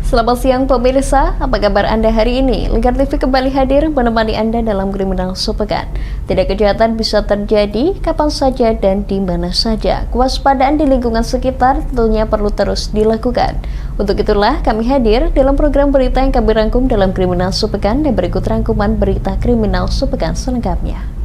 Selamat siang pemirsa, apa kabar Anda hari ini? Lingkar TV kembali hadir menemani Anda dalam Kriminal Sepekan. Tidak kejahatan bisa terjadi kapan saja dan di mana saja. Kewaspadaan di lingkungan sekitar tentunya perlu terus dilakukan. Untuk itulah kami hadir dalam program berita yang kami rangkum dalam Kriminal Sepekan dan berikut rangkuman berita Kriminal Sepekan selengkapnya.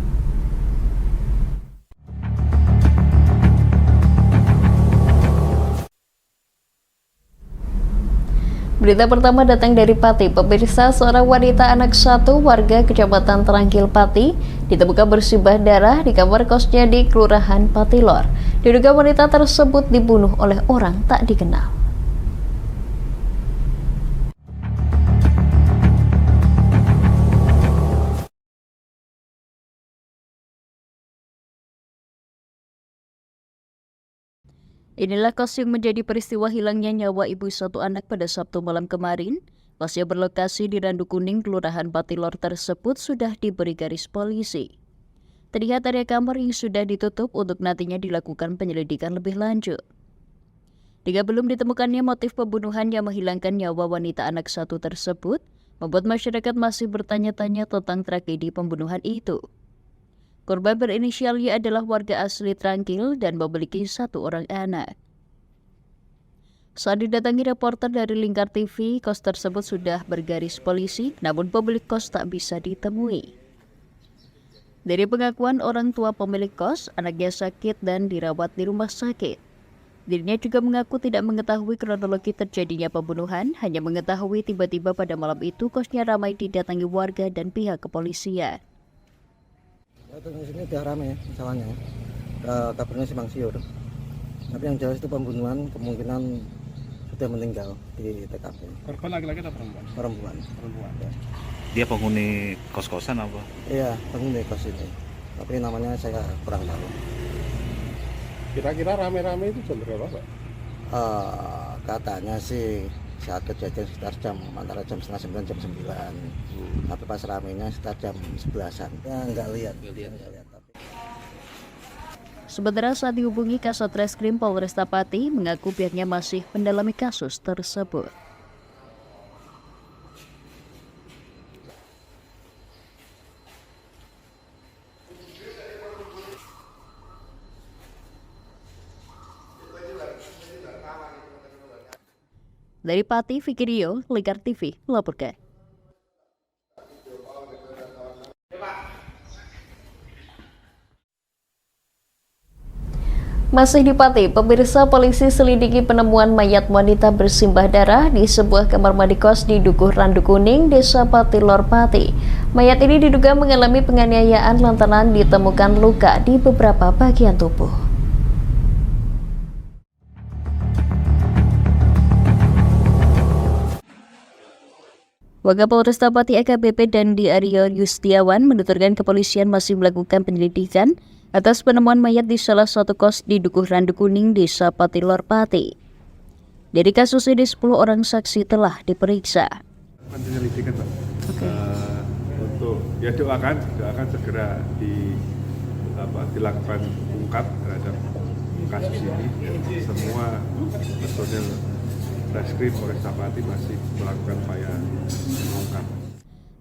Berita pertama datang dari Pati. Pemirsa, seorang wanita anak satu warga Kecamatan Terangkil Pati ditemukan bersimbah darah di kamar kosnya di Kelurahan Patilor. Diduga wanita tersebut dibunuh oleh orang tak dikenal. Inilah kos yang menjadi peristiwa hilangnya nyawa ibu satu anak pada Sabtu malam kemarin. Kos yang berlokasi di Randu Kuning, Kelurahan Patilor tersebut sudah diberi garis polisi. Terlihat area kamar yang sudah ditutup untuk nantinya dilakukan penyelidikan lebih lanjut. Hingga belum ditemukannya motif pembunuhan yang menghilangkan nyawa wanita anak satu tersebut, membuat masyarakat masih bertanya-tanya tentang tragedi pembunuhan itu. Korban berinisial Y adalah warga asli Terangkil dan memiliki satu orang anak. Saat didatangi reporter dari Lingkar TV, kos tersebut sudah bergaris polisi, namun pemilik kos tak bisa ditemui. Dari pengakuan orang tua pemilik kos, anaknya sakit dan dirawat di rumah sakit. Dirinya juga mengaku tidak mengetahui kronologi terjadinya pembunuhan, hanya mengetahui tiba-tiba pada malam itu kosnya ramai didatangi warga dan pihak kepolisian. Di sini udah ramai ya, masalahnya. Kabarnya simpang siur. Tapi yang jelas itu pembunuhan kemungkinan sudah meninggal di TKP. Korban laki-laki atau perempuan? Perempuan. Ya. Dia penghuni kos-kosan apa? Iya, penghuni kos ini. Tapi namanya saya kurang tahu. Kira-kira rame-rame itu jam berapa, Pak? Katanya sih saat kejadian sekitar antara jam 8:30 jam 9. Tapi pas ramenya sekitar jam 11-an. Ya nggak lihat. Sementara saat dihubungi Kasat Reskrim Polresta Pati mengaku pihaknya masih mendalami kasus tersebut. Dari Pati, Fikirio, Lingkar TV melaporkan. Masih di Pati, pemirsa, polisi selidiki penemuan mayat wanita bersimbah darah di sebuah kamar mandi kos di Dukuh Randu Kuning, Desa Patilor Pati. Mayat ini diduga mengalami penganiayaan lantaran ditemukan luka di beberapa bagian tubuh. Wakapolresta Pati AKBP Dandi Aryo Yustiawan menuturkan kepolisian masih melakukan penyelidikan atas penemuan mayat di salah satu kos di Dukuh Randu Kuning, Desa Patilor Pati. Dari kasus ini 10 orang saksi telah diperiksa. Penyelidikan, Pak. Untuk ya doakan segera dilakukan ungkap terhadap kasus ini. Semua personil Reskrim Polresta Pati masih melakukan upaya mengungkap.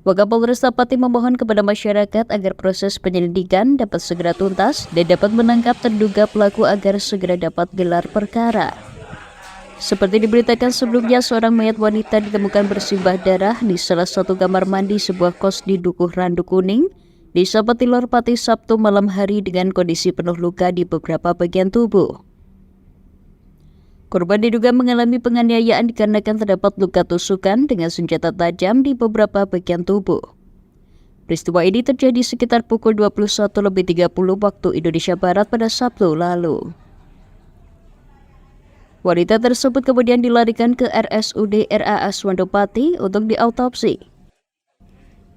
Wakapolresta Pati memohon kepada masyarakat agar proses penyelidikan dapat segera tuntas dan dapat menangkap terduga pelaku agar segera dapat gelar perkara. Seperti diberitakan sebelumnya, seorang mayat wanita ditemukan bersimbah darah di salah satu kamar mandi sebuah kos di Dukuh Randu Kuning, Desa Patilor Pati Sabtu malam hari dengan kondisi penuh luka di beberapa bagian tubuh. Korban diduga mengalami penganiayaan dikarenakan terdapat luka tusukan dengan senjata tajam di beberapa bagian tubuh. Peristiwa ini terjadi sekitar pukul 21.30 waktu Indonesia Barat pada Sabtu lalu. Wanita tersebut kemudian dilarikan ke RSUD RAS Wandopati untuk diautopsi.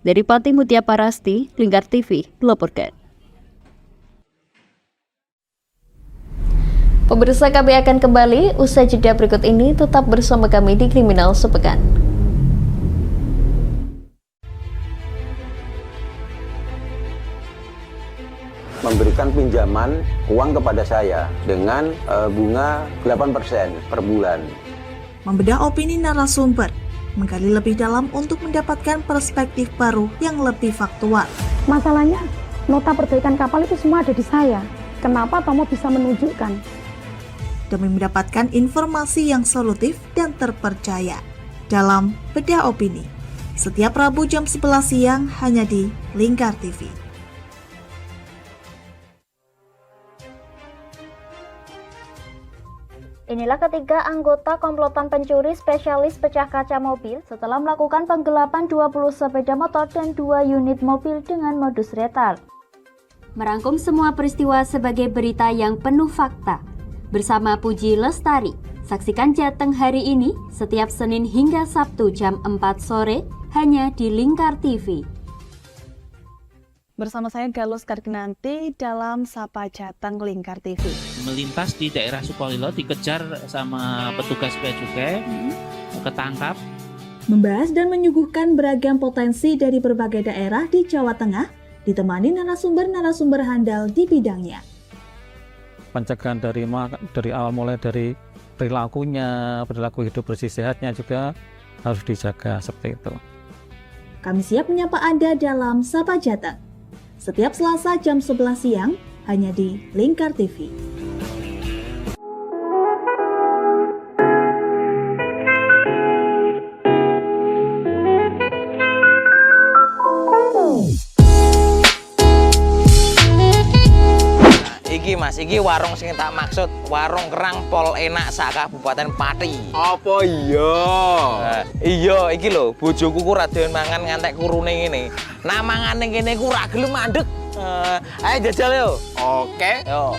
Dari Pati, Mutia Parasti, Lingkar TV melaporkan. Pemirsa, kami akan kembali usai jeda berikut ini. Tetap bersama kami di Kriminal Sepekan. memberikan pinjaman uang kepada saya dengan bunga 8% per bulan. membedah opini narasumber, menggali lebih dalam untuk mendapatkan perspektif baru yang lebih faktual. Masalahnya, nota perbaikan kapal itu semua ada di saya. Kenapa Tomo bisa menunjukkan? Demi mendapatkan informasi yang solutif dan terpercaya dalam Bedah Opini. Setiap Rabu jam 11 siang hanya di Lingkar TV. Inilah ketiga anggota komplotan pencuri spesialis pecah kaca mobil setelah melakukan penggelapan 20 sepeda motor dan 2 unit mobil dengan modus retard. Merangkum semua peristiwa sebagai berita yang penuh fakta. Bersama Puji Lestari, saksikan Jateng hari ini setiap Senin hingga Sabtu jam 4 sore hanya di Lingkar TV. Bersama saya Galus Karginanti dalam Sapa Jateng Lingkar TV. Melintas di daerah Sukolilo dikejar sama petugas bea cukai, ketangkap. Membahas dan menyuguhkan beragam potensi dari berbagai daerah di Jawa Tengah, ditemani narasumber-narasumber handal di bidangnya. Pencegahan dari awal mulai dari perilakunya, perilaku hidup bersih sehatnya juga harus dijaga seperti itu. Kami siap menyapa Anda dalam Sapa Jateng. Setiap Selasa jam 11 siang hanya di Lingkar TV. Iki Mas, iki warung sing tak maksud, warung kerang pol enak sak Kabupaten Pati. Apa iya? Iya, iki lho, bojoku ku ra doyan mangan ngantek kurune ngene. Nah mangane kene ku ra gelem mandeg. Ayo jajal yo. Oke. Yo.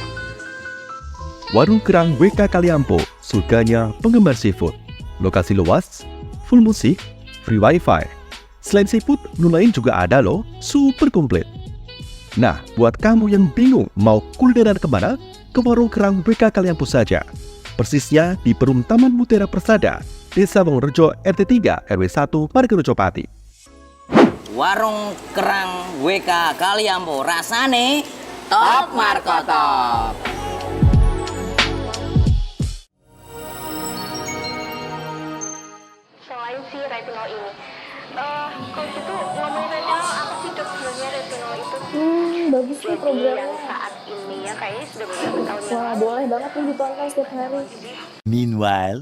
Warung Kerang WK Kaliampo, surganya penggemar seafood. Lokasi luas, full musik, free wifi. Selain seafood, menu lain juga ada loh, super komplit. Nah, buat kamu yang bingung mau kulineran kemana, ke Warung Kerang WK Kaliampo saja. Persisnya di Perum Taman Mutiara Persada, Desa Wongorejo RT 3 RW 1 Margarejo Pati. Warung Kerang WK Kaliampo, rasane top markotop. Selain si retinol ini, kalau gitu ngomongin retinol, apa sih dok sebenarnya retinol itu? Bagus sih programnya. Yang saat ini ya kayaknya sudah beberapa tahun yang Wah, boleh banget nih ditonton setiap hari. Meanwhile,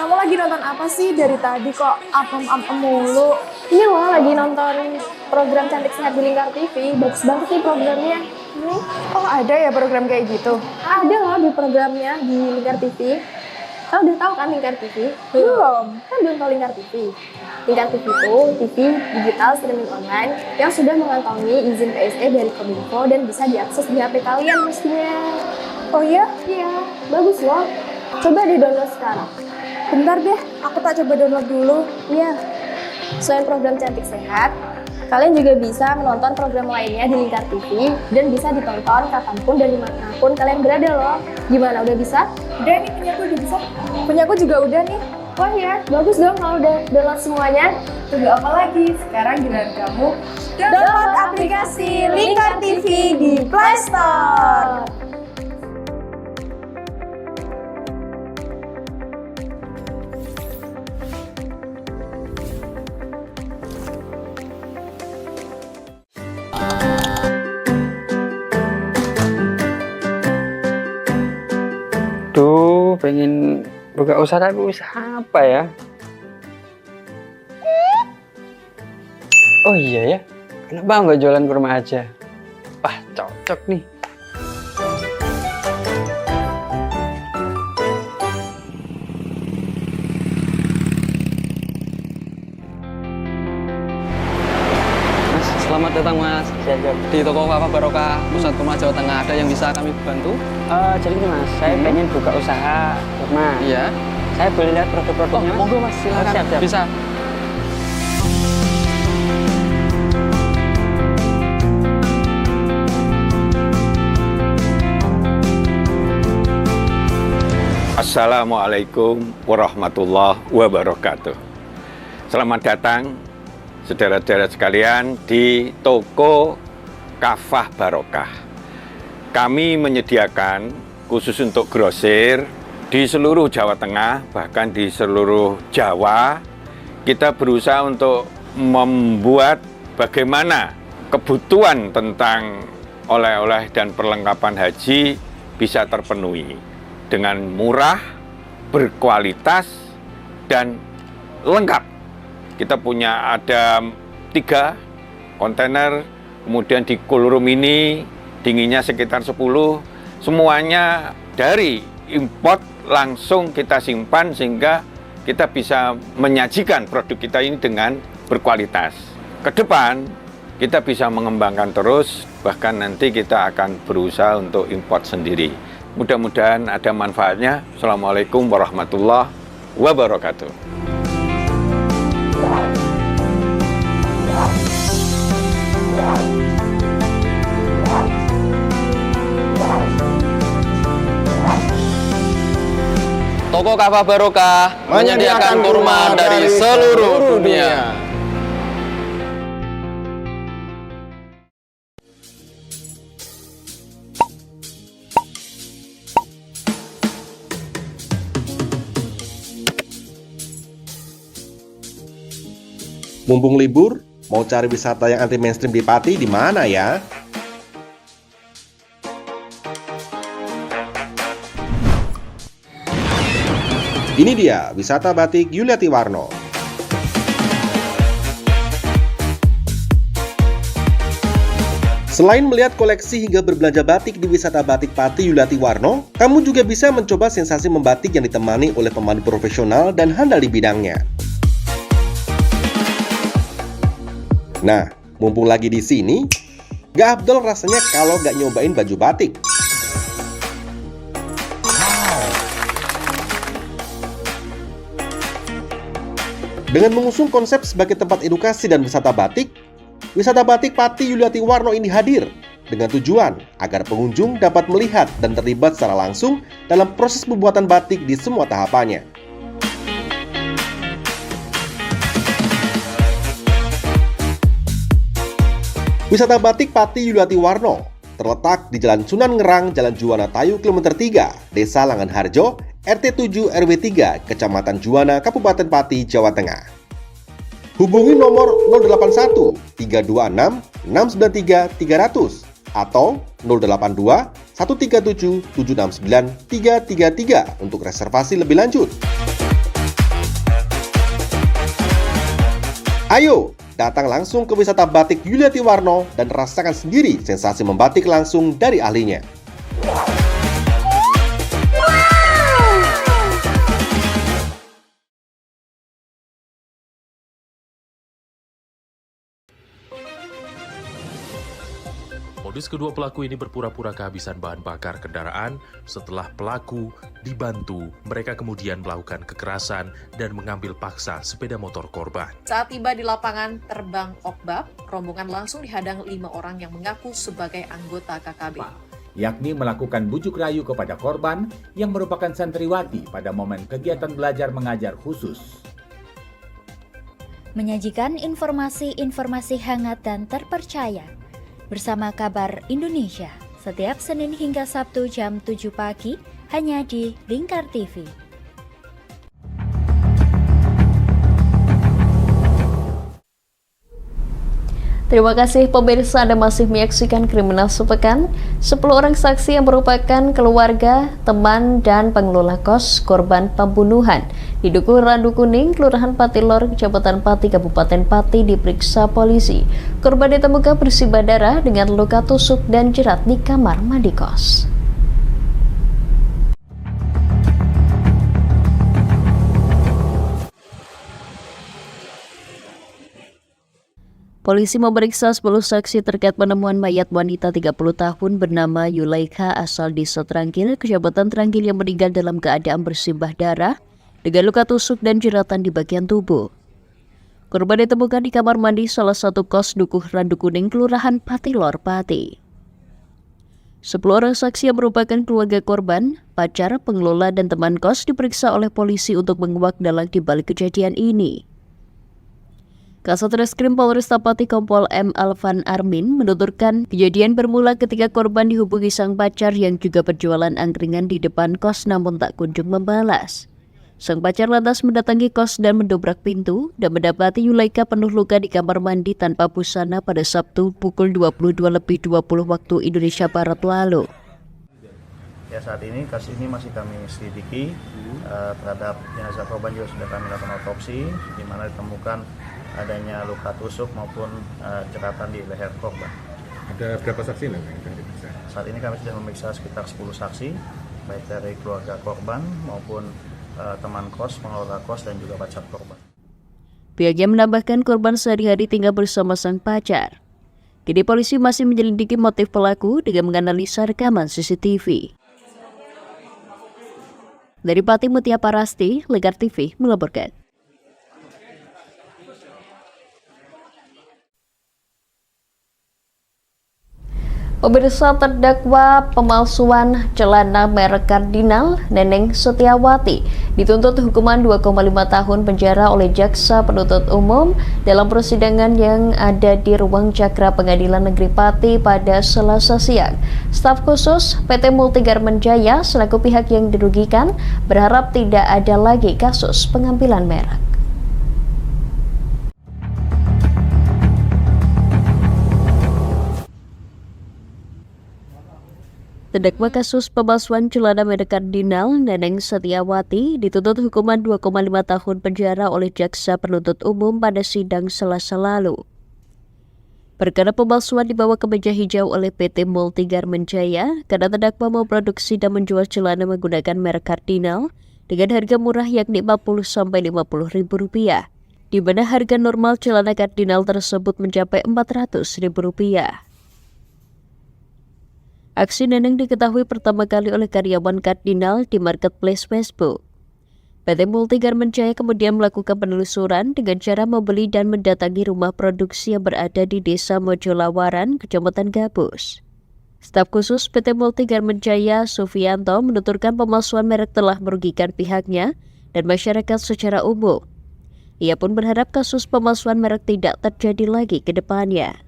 Kamu lagi nonton apa sih dari tadi kok apem-apem mulu? Ini loh lagi nonton program Cantik Sehat di Lingkar TV. Bagus banget nih programnya. Oh ada ya program kayak gitu? Ada loh di programnya di Lingkar TV. Kamu udah tahu kan Lingkar TV? Belum. Kan belum tahu Lingkar TV. Lingkar TV itu TV digital streaming online yang sudah mengantongi izin PSE dari Kominfo dan bisa diakses di HP kalian mestinya. Oh iya? Iya, bagus loh. Coba di-download sekarang. Bentar deh, aku tak coba download dulu. Iya. Selain program Cantik Sehat, kalian juga bisa menonton program lainnya di Lingkar TV dan bisa ditonton kapanpun dan dimanapun kalian berada loh. Gimana, udah bisa? Udah nih, punya aku udah bisa. Punya aku juga udah nih. Wah ya, bagus dong kalau udah download semuanya. Tunggu apa lagi? Sekarang giliran kamu download aplikasi Lingkar TV di Play Store. Duh, pengen buka usaha tapi usaha apa ya? Oh iya ya, kenapa nggak jualan kurma aja? Wah, cocok nih. Mas, selamat datang Mas. Di toko Wafa Barokah Pusat Kurma Jawa Tengah ada yang bisa kami bantu? Jadi gini Mas, saya pengen buka usaha kurma. Iya. Saya boleh lihat produk-produknya Mas? Monggo Mas, silakan. Siap. Bisa. Assalamualaikum warahmatullahi wabarakatuh. Selamat datang saudara-saudara sekalian di toko Kafah Barokah. kami menyediakan khusus untuk grosir di seluruh Jawa Tengah, bahkan di seluruh Jawa. Kita berusaha untuk membuat bagaimana kebutuhan tentang oleh-oleh dan perlengkapan haji bisa terpenuhi dengan murah, berkualitas, dan lengkap. Kita punya ada 3 kontainer, kemudian di cool room ini dinginnya sekitar 10, semuanya dari import langsung kita simpan sehingga kita bisa menyajikan produk kita ini dengan berkualitas. Ke depan kita bisa mengembangkan terus, bahkan nanti kita akan berusaha untuk import sendiri. Mudah-mudahan ada manfaatnya. Assalamualaikum warahmatullahi wabarakatuh. Toko Kafah Barokah menyediakan kurma dari seluruh dunia. Mumpung libur, mau cari wisata yang anti mainstream di Pati di mana ya? Ini dia wisata batik Yuliati Warno. Selain melihat koleksi hingga berbelanja batik di wisata batik Pati Yuliati Warno, kamu juga bisa mencoba sensasi membatik yang ditemani oleh pemandu profesional dan handal di bidangnya. Nah, mumpung lagi di sini, gak afdol rasanya kalau gak nyobain baju batik. Dengan mengusung konsep sebagai tempat edukasi dan wisata batik Pati Yuliati Warno ini hadir dengan tujuan agar pengunjung dapat melihat dan terlibat secara langsung dalam proses pembuatan batik di semua tahapannya. Wisata batik Pati Yuliati Warno terletak di Jalan Sunan Ngerang, Jalan Juwana Tayu, Kilometer 3, Desa Langanharjo, RT 7 RW 3, Kecamatan Juwana, Kabupaten Pati, Jawa Tengah. Hubungi nomor 081 326 693 300 atau 082 137 769 333 untuk reservasi lebih lanjut. Ayo, datang langsung ke wisata batik Yuliati Warno dan rasakan sendiri sensasi membatik langsung dari ahlinya. Modus kedua pelaku ini berpura-pura kehabisan bahan bakar kendaraan. Setelah pelaku dibantu, mereka kemudian melakukan kekerasan dan mengambil paksa sepeda motor korban. Saat tiba di lapangan terbang Okbab, rombongan langsung dihadang 5 orang yang mengaku sebagai anggota KKB. Yakni melakukan bujuk rayu kepada korban yang merupakan santriwati pada momen kegiatan belajar mengajar khusus. Menyajikan informasi-informasi hangat dan terpercaya bersama Kabar Indonesia setiap Senin hingga Sabtu jam 7 pagi hanya di Lingkar TV. Terima kasih pemirsa, Anda masih menyaksikan Kriminal Sepekan. 10 orang saksi yang merupakan keluarga, teman, dan pengelola kos korban pembunuhan di Dukuh Randu Kuning, Kelurahan Patilor, Kecamatan Pati, Kabupaten Pati diperiksa polisi. Korban ditemukan bersimbah darah dengan luka tusuk dan jerat di kamar mandi kos. Polisi memeriksa 10 saksi terkait penemuan mayat wanita 30 tahun bernama Yulaika asal desa Tranggil, Kecamatan Tranggil yang meninggal dalam keadaan bersimbah darah dengan luka tusuk dan jeratan di bagian tubuh. Korban ditemukan di kamar mandi salah satu kos Dukuh Randu Kuning, Kelurahan Patilor, Pati. 10 orang saksi yang merupakan keluarga korban, pacar, pengelola, dan teman kos diperiksa oleh polisi untuk menguak dalang di balik kejadian ini. Kasat Reskrim Polresta Pati Kompol M. Alvan Armin menuturkan kejadian bermula ketika korban dihubungi sang pacar yang juga berjualan angkringan di depan kos namun tak kunjung membalas. Sang pacar lantas mendatangi kos dan mendobrak pintu dan mendapati Yulaika penuh luka di kamar mandi tanpa busana pada Sabtu pukul 22.20 waktu Indonesia Barat lalu. Ya, saat ini kasus ini masih kami selidiki. Terhadap jenazah korban juga sudah kami lakukan otopsi, di mana ditemukan adanya luka tusuk maupun cekatan di leher korban. Ada berapa saksi yang diperiksa? Saat ini kami sudah memeriksa sekitar 10 saksi, baik dari keluarga korban maupun teman kos, pengelola kos, dan juga pacar korban. Pihaknya menambahkan korban sehari-hari tinggal bersama sang pacar. Kini polisi masih menyelidiki motif pelaku dengan menganalisa rekaman CCTV. Dari Pati Mutia Parasti, Lingkar TV melaporkan. Pemirsa, terdakwa pemalsuan celana merek Kardinal Neneng Setiawati dituntut hukuman 2,5 tahun penjara oleh jaksa penuntut umum dalam persidangan yang ada di ruang Cakra Pengadilan Negeri Pati pada Selasa siang. Staf khusus PT Multigarmen Jaya selaku pihak yang dirugikan berharap tidak ada lagi kasus pengambilan merek. Terdakwa kasus pemalsuan celana merek Kardinal Neneng Setiawati dituntut hukuman 2,5 tahun penjara oleh jaksa penuntut umum pada sidang Selasa lalu. Perkara pemalsuan dibawa ke meja hijau oleh PT Multigarmen Jaya karena terdakwa memproduksi dan menjual celana menggunakan merek Kardinal dengan harga murah yakni Rp50.000 di mana harga normal celana Kardinal tersebut mencapai Rp400.000. Aksi Neneng diketahui pertama kali oleh karyawan Kardinal di marketplace Facebook. PT Multigarmen Jaya kemudian melakukan penelusuran dengan cara membeli dan mendatangi rumah produksi yang berada di Desa Mojolawaran, Kecamatan Gabus. Staf khusus PT Multigarmen Jaya, Sufianto, menuturkan pemalsuan merek telah merugikan pihaknya dan masyarakat secara umum. Ia pun berharap kasus pemalsuan merek tidak terjadi lagi ke depannya.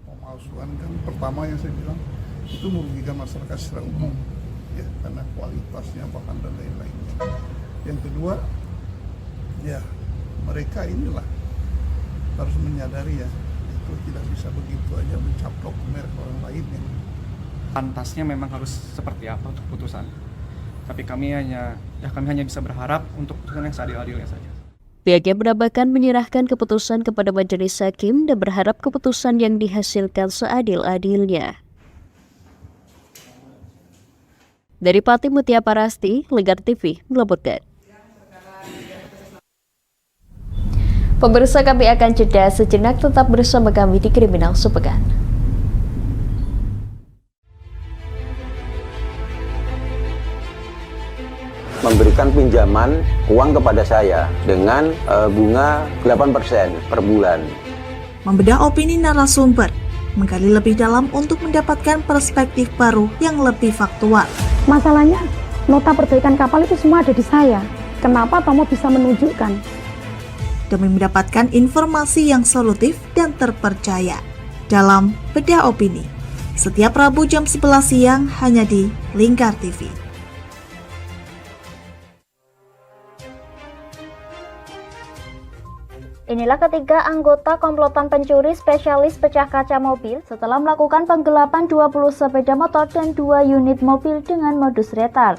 Pemalsuan kan pertama yang saya bilang itu merugikan masyarakat secara umum, ya, karena kualitasnya bahkan dan lain-lainnya. Yang kedua, ya mereka inilah harus menyadari ya, itu tidak bisa begitu aja mencaplok merek orang lain. Ya. Pantasnya memang harus seperti apa untuk putusan. Tapi kami hanya bisa berharap untuk putusan yang seadil-adilnya saja. Pihaknya menambahkan menyerahkan keputusan kepada majelis hakim dan berharap keputusan yang dihasilkan seadil-adilnya. Dari Pati Mutia Parasti, Lingkar TV melaporkan. Pemirsa, kami akan jeda sejenak, tetap bersama kami di Kriminal Sepekan. Memberikan pinjaman uang kepada saya dengan bunga 8% per bulan. Membedah opini narasumber, menggali lebih dalam untuk mendapatkan perspektif baru yang lebih faktual. Masalahnya, nota perbaikan kapal itu semua ada di saya. Kenapa Tomo bisa menunjukkan? Demi mendapatkan informasi yang solutif dan terpercaya dalam Bedah Opini. Setiap Rabu jam 11 siang hanya di Lingkar TV. Inilah ketiga anggota komplotan pencuri spesialis pecah kaca mobil setelah melakukan penggelapan 20 sepeda motor dan 2 unit mobil dengan modus retard.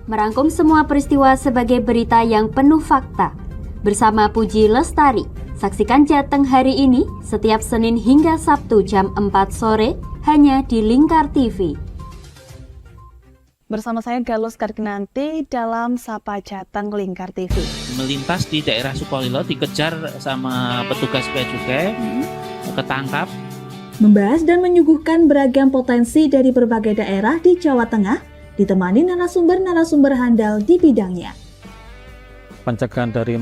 Merangkum semua peristiwa sebagai berita yang penuh fakta. Bersama Puji Lestari, saksikan Jateng hari ini setiap Senin hingga Sabtu jam 4 sore hanya di Lingkar TV. Bersama saya Galus Karginanti dalam Sapa Jateng Lingkar TV. Melintas di daerah Sukolilo dikejar sama petugas bea cukai, ketangkap. Membahas dan menyuguhkan beragam potensi dari berbagai daerah di Jawa Tengah, ditemani narasumber-narasumber handal di bidangnya. Pencegahan dari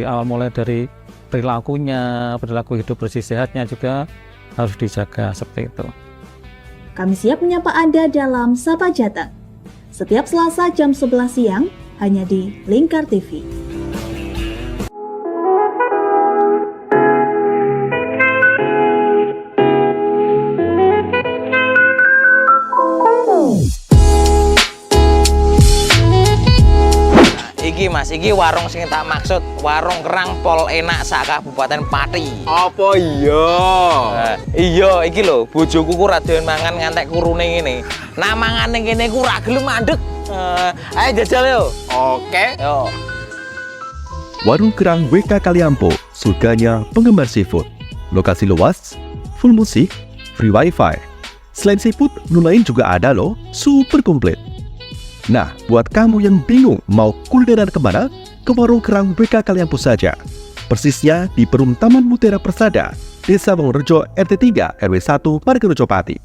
awal mulai dari perilakunya, perilaku hidup bersih sehatnya juga harus dijaga seperti itu. Kami siap menyapa Anda dalam Sapa Jateng. Setiap Selasa jam 11 siang hanya di Lingkar TV. Mas, iki warung sing tak maksud, warung kerang pol enak sak Kabupaten Pati. Apa iya? Iya, iki lho, bojoku ku ra doyan mangan ngantek kurune ngene. Nah mangane kene ku ra gelem mandeg. Ayo jajal yo. Oke. Yo. Warung Kerang WK Kaliampo, surganya penggemar seafood. Lokasi luas, full musik, free wifi. Selain seafood, menu lain juga ada loh, super komplit. Nah, buat kamu yang bingung mau kulineran kemana, ke Warung Kerang WK Kaliampo saja. Persisnya di Perum Taman Mutiara Persada, Desa Wongorejo RT 3 RW 1 Margorejo Pati.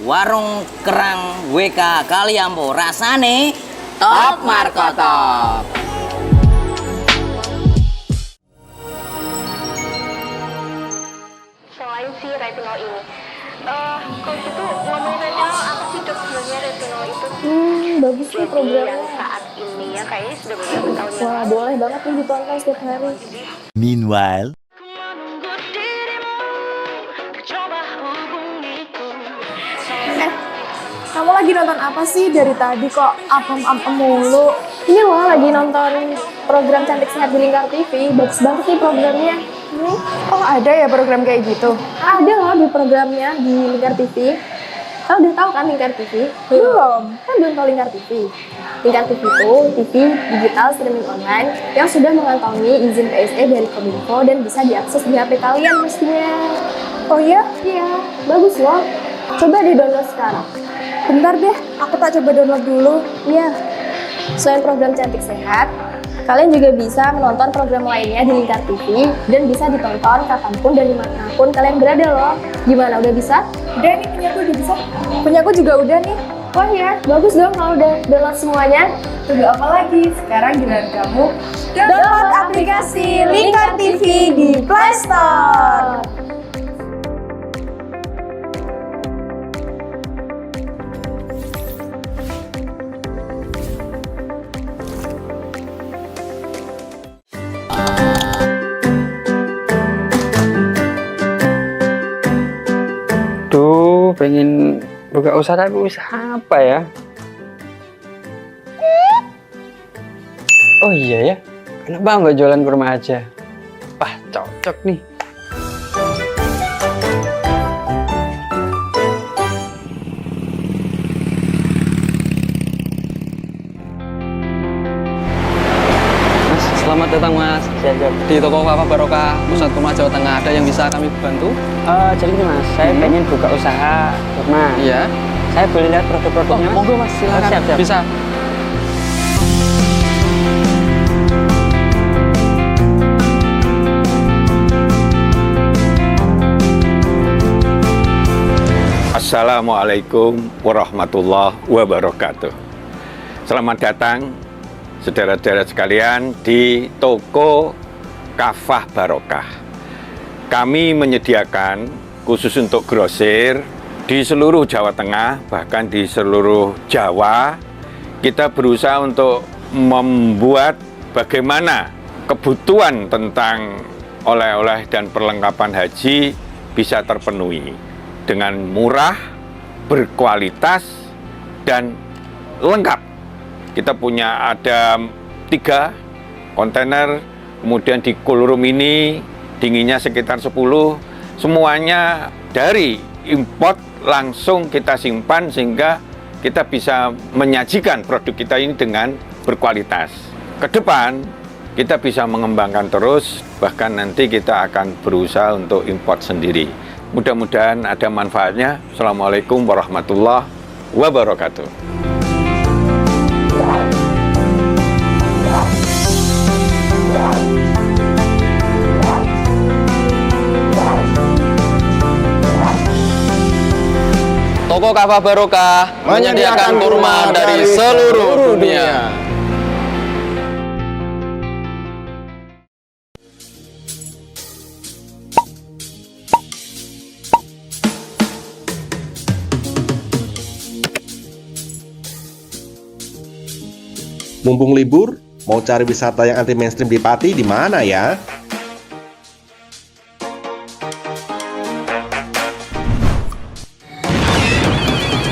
Warung Kerang WK Kaliampo, rasane top markotop. Selain si retinol ini, kalau gitu ngomongin retinol, apa sih dok sebenarnya retinol itu? Bagus nih programnya. Yang saat ini ya kayaknya sudah beberapa tahun yang Wah, boleh banget nih ditonton setiap hari. Meanwhile, Kamu lagi nonton apa sih dari tadi kok apem-apem mulu? Ini loh lagi nonton program Cantik Sehat di Lingkar TV. Bagus banget nih programnya. Oh ada ya program kayak gitu? Ada loh di programnya di Lingkar TV. Kau udah tahu kan Lingkar TV? Belum. Kan belum tahu Lingkar TV. Lingkar TV itu TV digital streaming online yang sudah mengantongi izin PSE dari Kominfo dan bisa diakses di HP kalian mestinya. Oh iya? Iya, bagus loh. Coba di-download sekarang. Bentar deh, aku tak coba download dulu. Iya. Selain program Cantik Sehat, kalian juga bisa menonton program lainnya di Lingkar TV dan bisa ditonton kapanpun dan dimanapun kalian berada loh. Gimana, udah bisa? Udah nih, punyaku udah bisa. Punyaku juga udah nih. Wah ya, bagus dong kalau udah download semuanya. Tunggu apa lagi? Sekarang giliran kamu download aplikasi Lingkar TV di Play Store. Pengen buka usaha tapi usaha apa ya? Oh iya ya, kenapa nggak jualan kurma aja? Wah cocok nih. Mas, selamat datang Mas. Di toko Papa Barokah Pusat Kurma Jawa Tengah, ada yang bisa kami bantu? Jadi gini Mas, saya pengen buka usaha kurma. Iya. Saya boleh lihat produk-produknya Mas? Monggo Mas, silakan. Siap. Bisa. Assalamualaikum warahmatullahi wabarakatuh. Selamat datang saudara-saudara sekalian di toko Kafah Barokah. Kami menyediakan khusus untuk grosir di seluruh Jawa Tengah, bahkan di seluruh Jawa. Kita berusaha untuk membuat bagaimana kebutuhan tentang oleh-oleh dan perlengkapan haji bisa terpenuhi dengan murah, berkualitas, dan lengkap. Kita punya ada 3 kontainer, kemudian di cool room ini dinginnya sekitar 10, semuanya dari import langsung kita simpan sehingga kita bisa menyajikan produk kita ini dengan berkualitas. Ke depan kita bisa mengembangkan terus, bahkan nanti kita akan berusaha untuk import sendiri. Mudah-mudahan ada manfaatnya. Assalamualaikum warahmatullahi wabarakatuh. Toko Kafah Barokah menyediakan kurma dari seluruh dunia. Mumpung libur, mau cari wisata yang anti mainstream di Pati di mana ya?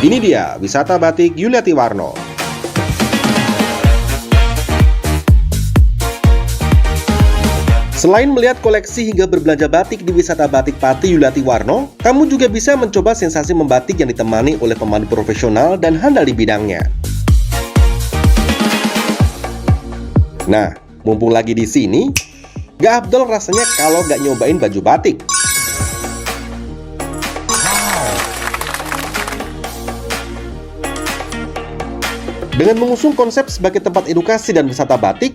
Ini dia wisata batik Yuliati Warno. Selain melihat koleksi hingga berbelanja batik di wisata batik Pati Yuliati Warno, kamu juga bisa mencoba sensasi membatik yang ditemani oleh pemandu profesional dan handal di bidangnya. Nah, mumpung lagi di sini, gak afdol rasanya kalau gak nyobain baju batik. Dengan mengusung konsep sebagai tempat edukasi dan wisata batik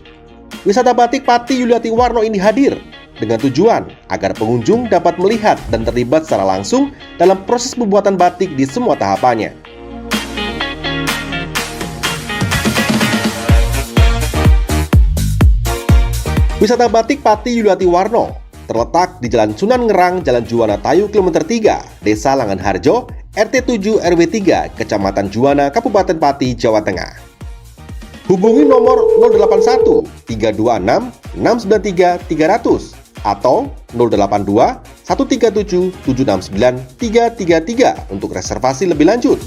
Pati Yuliati Warno ini hadir dengan tujuan agar pengunjung dapat melihat dan terlibat secara langsung dalam proses pembuatan batik di semua tahapannya. Wisata batik Pati Yuliati Warno terletak di Jalan Sunan Ngerang, Jalan Juwana Tayu, Kilometer 3, Desa Langanharjo, RT 7 RW 3, Kecamatan Juwana, Kabupaten Pati, Jawa Tengah. Hubungi nomor 081 326 693 300 atau 082 137 769 333 untuk reservasi lebih lanjut.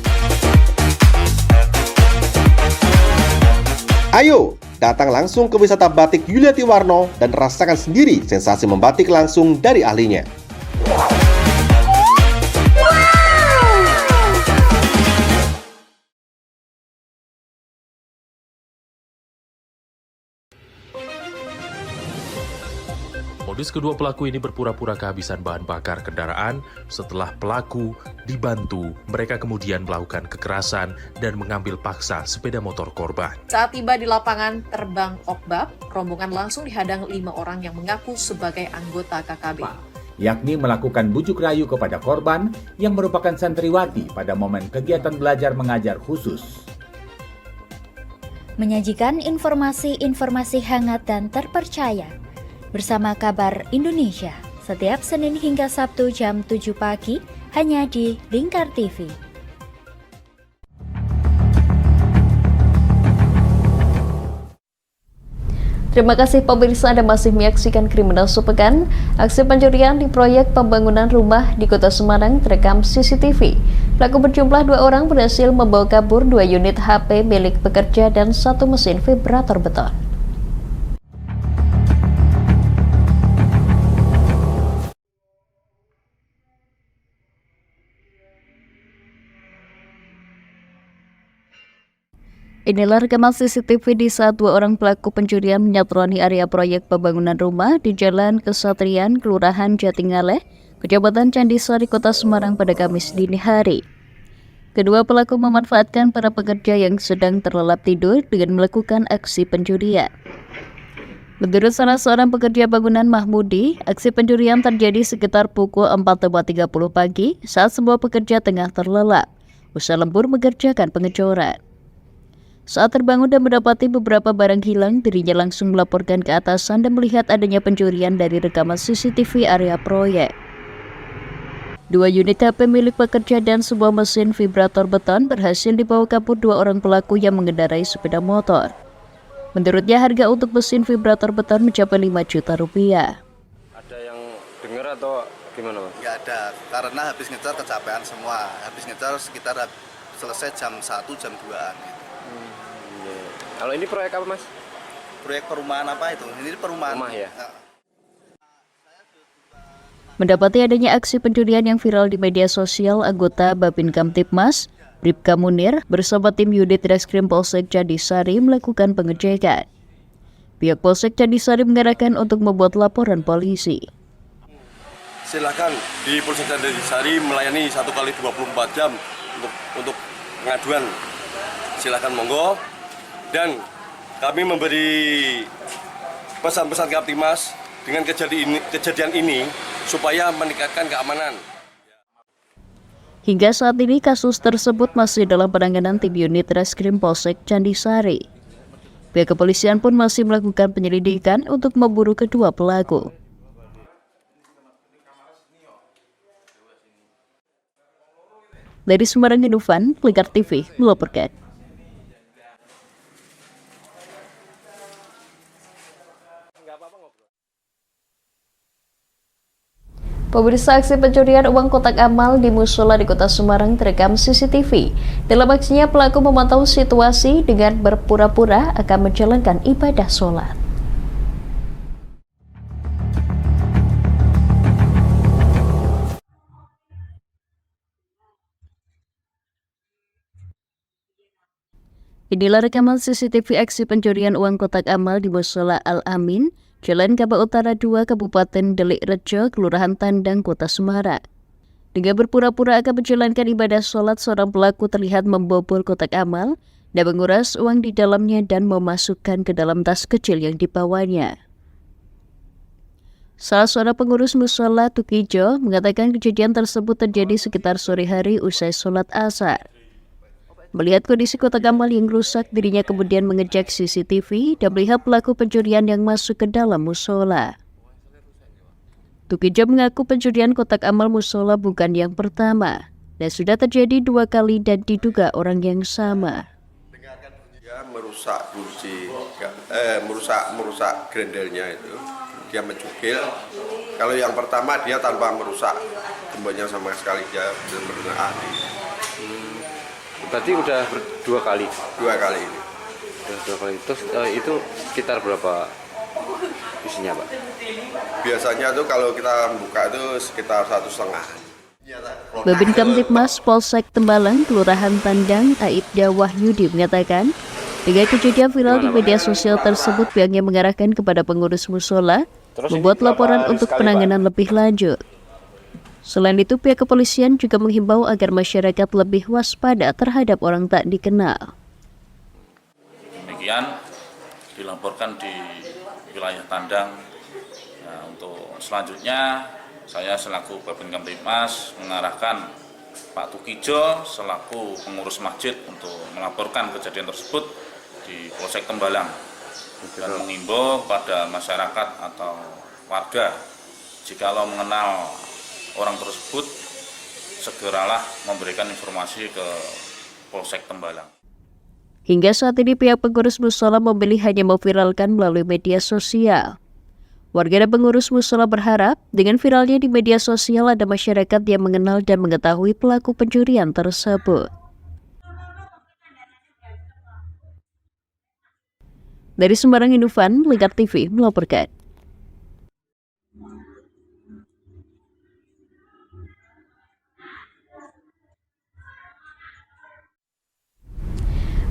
Ayo, datang langsung ke wisata batik Yuliati Warno dan rasakan sendiri sensasi membatik langsung dari ahlinya. Modus kedua pelaku ini berpura-pura kehabisan bahan bakar kendaraan. Setelah pelaku dibantu, mereka kemudian melakukan kekerasan dan mengambil paksa sepeda motor korban. Saat tiba di lapangan terbang Okbab, rombongan langsung dihadang 5 orang yang mengaku sebagai anggota KKB. Yakni melakukan bujuk rayu kepada korban yang merupakan santriwati pada momen kegiatan belajar mengajar khusus. Menyajikan informasi-informasi hangat dan terpercaya bersama Kabar Indonesia, setiap Senin hingga Sabtu jam 7 pagi, hanya di Lingkar TV. Terima kasih pemirsa, Anda masih menyaksikan Kriminal Sepekan. Aksi pencurian di proyek pembangunan rumah di Kota Semarang terekam CCTV. Pelaku berjumlah 2 orang berhasil membawa kabur 2 unit HP milik pekerja dan 1 mesin vibrator beton. Inilah rekaman CCTV di saat 2 orang pelaku pencurian menyatroni area proyek pembangunan rumah di Jalan Kesatrian, Kelurahan Jatingaleh, Kecamatan Candisari, Kota Semarang pada Kamis dini hari. Kedua pelaku memanfaatkan para pekerja yang sedang terlelap tidur dengan melakukan aksi pencurian. Menurut salah seorang pekerja bangunan Mahmudi, aksi pencurian terjadi sekitar pukul 4.30 pagi saat semua pekerja tengah terlelap, usai lembur mengerjakan pengecoran. Saat terbangun dan mendapati beberapa barang hilang, dirinya langsung melaporkan ke atasan dan melihat adanya pencurian dari rekaman CCTV area proyek. 2 unit HP milik pekerja dan sebuah mesin vibrator beton berhasil dibawa kabur 2 orang pelaku yang mengendarai sepeda motor. Menurutnya harga untuk mesin vibrator beton mencapai 5 juta rupiah. Ada yang dengar atau gimana, Mas? Nggak ada, karena habis ngejar kecapean semua. Habis ngejar sekitar selesai jam 1, jam 2-an. Kalau ini proyek apa, Mas? Proyek perumahan apa itu? Ini perumahan. Rumah ya? Mendapati adanya aksi pencurian yang viral di media sosial, anggota Babin Kamtibmas, Bribka Munir, bersama tim Unit Reskrim Polsek Candisari melakukan pengecekan. Pihak Polsek Candisari mengarahkan untuk membuat laporan polisi. Silakan di Polsek Candisari melayani 1 kali 24 jam untuk pengaduan. Silakan monggo. Dan kami memberi pesan-pesan ke Kamtibmas dengan kejadian ini supaya meningkatkan keamanan. Hingga saat ini kasus tersebut masih dalam penanganan tim Unit Reskrim Polsek Candisari. Pihak kepolisian pun masih melakukan penyelidikan untuk memburu kedua pelaku. Dari Semarang, Dufan, Lingkar TV melaporkan. Pemirsa, aksi pencurian uang kotak amal di musola di Kota Semarang terekam CCTV. Dalam aksinya, pelaku memantau situasi dengan berpura-pura akan menjalankan ibadah sholat. Inilah rekaman CCTV aksi pencurian uang kotak amal di Mushola Al-Amin, Jalan Kabak Utara 2, Kabupaten Delik Rejo, Kelurahan Tandang, Kota Semarang. Dengan berpura-pura akan menjalankan ibadah sholat, seorang pelaku terlihat membobol kotak amal dan menguras uang di dalamnya dan memasukkan ke dalam tas kecil yang dibawanya. Salah seorang pengurus Mushola Tukijo mengatakan kejadian tersebut terjadi sekitar sore hari usai sholat asar. Melihat kondisi kotak amal yang rusak, dirinya kemudian mengecek CCTV dan melihat pelaku pencurian yang masuk ke dalam mushola. Tukijo mengaku pencurian kotak amal mushola bukan yang pertama dan sudah terjadi 2 kali dan diduga orang yang sama. Dia merusak kunci, merusak grendelnya itu. Dia mencukil. Kalau yang pertama dia tanpa merusak gemboknya sama sekali, dia benar-benar ahli. Berarti udah 2 kali? 2 kali ini. Udah 2 kali. Terus itu sekitar berapa isinya, Pak? Biasanya tuh kalau kita buka itu sekitar 1,5. Babin Kamtibmas Polsek Tembalang, Kelurahan Tandang, Aibda Wahyudi mengatakan, dengan kejadian viral di media sosial tersebut, pihaknya mengarahkan kepada pengurus mushola membuat laporan untuk penanganan lebih lanjut. Selain itu, pihak kepolisian juga menghimbau agar masyarakat lebih waspada terhadap orang tak dikenal. Demikian dilaporkan di wilayah Tandang. Nah, untuk selanjutnya, saya selaku Babin Kamtibmas mengarahkan Pak Tukijo selaku pengurus masjid untuk melaporkan kejadian tersebut di Polsek Tembalang dan mengimbau pada masyarakat atau warga jikalau mengenal orang tersebut segeralah memberikan informasi ke Polsek Tembalang. Hingga saat ini pihak pengurus mushola memilih hanya memviralkan melalui media sosial. Warga dan pengurus mushola berharap dengan viralnya di media sosial ada masyarakat yang mengenal dan mengetahui pelaku pencurian tersebut. Dari Semarang, Indofan, Lingkar TV melaporkan.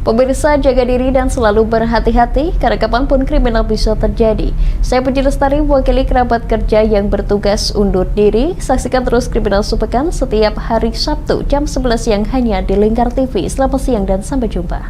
Pemirsa, jaga diri dan selalu berhati-hati karena kapanpun kriminal bisa terjadi. Saya Puji Lestari, wakili kerabat kerja yang bertugas undur diri. Saksikan terus Kriminal Sepekan setiap hari Sabtu jam 11 siang hanya di Lingkar TV. Selamat siang dan sampai jumpa.